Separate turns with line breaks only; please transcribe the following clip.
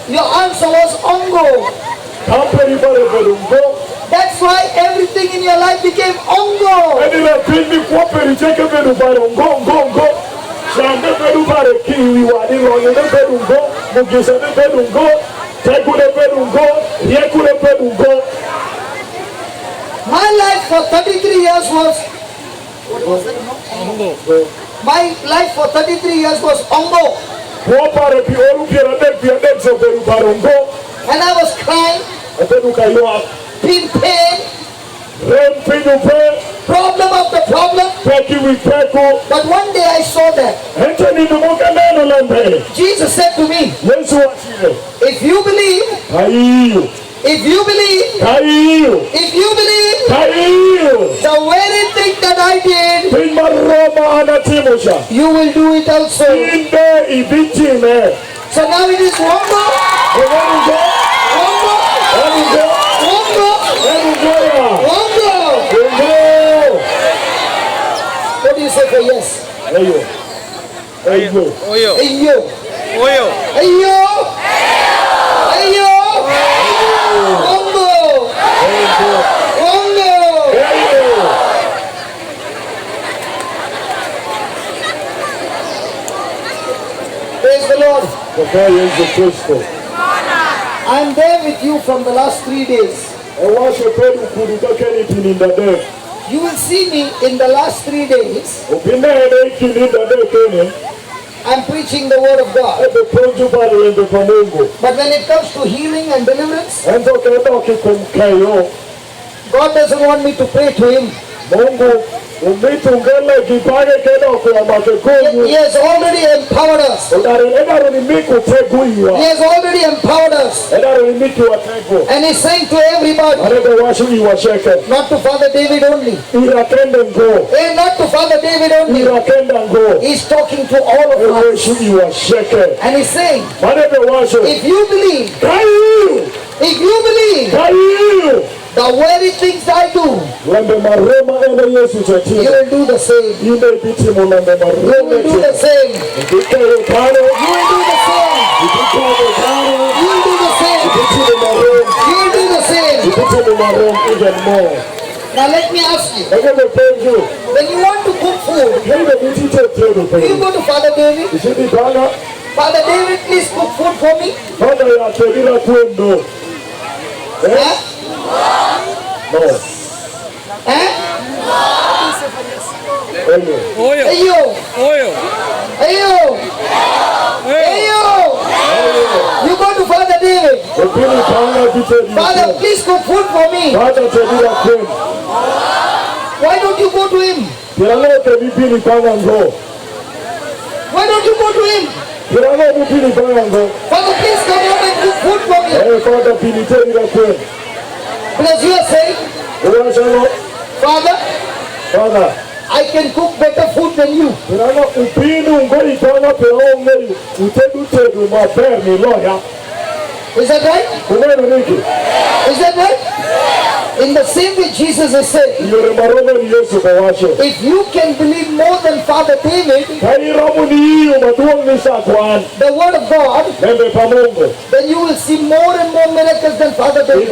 Your answer was ongo. That's why everything in your life became ongo. My life for 33 years was, what was it? Ongo. My life for 33 years was ongo. And I was crying, in pain, problem after problem. But one day I saw that. Jesus said to me, if you believe, if you believe, if you believe, the very thing that I did, you will do it also. So now it is one more. What do you say for yes? Ayo. Ayo. Ayo. Ayo. Ayo. Ayo. Ongo. Ongo. Praise the Lord. I'm there with you from the last 3 days. You will see me in the last 3 days. I'm preaching the word of God. But when it comes to healing and deliverance, God doesn't want me to pray to him. He has already empowered us. He has already empowered us. And he's saying to everybody, not to Father David only. Not to Father David only. He's talking to all of us. And he's saying, if you believe, the very things I do, you will do the same. You will do the same. You will do the same. You will do the same. Now let me ask you, when you want to cook food, you go to Father David. Father David, please cook food for me. No. Oil. You go to Father David. Father, please cook food for me. Why don't you go to him? Why don't you go to him? Father, please come out and cook food for me. Because you are saying, Father, I can cook better food than you. Is that right? Is that right? In the same way Jesus is saying, if you can believe more than Father David, the word of God, then you will see more and more miracles than Father David.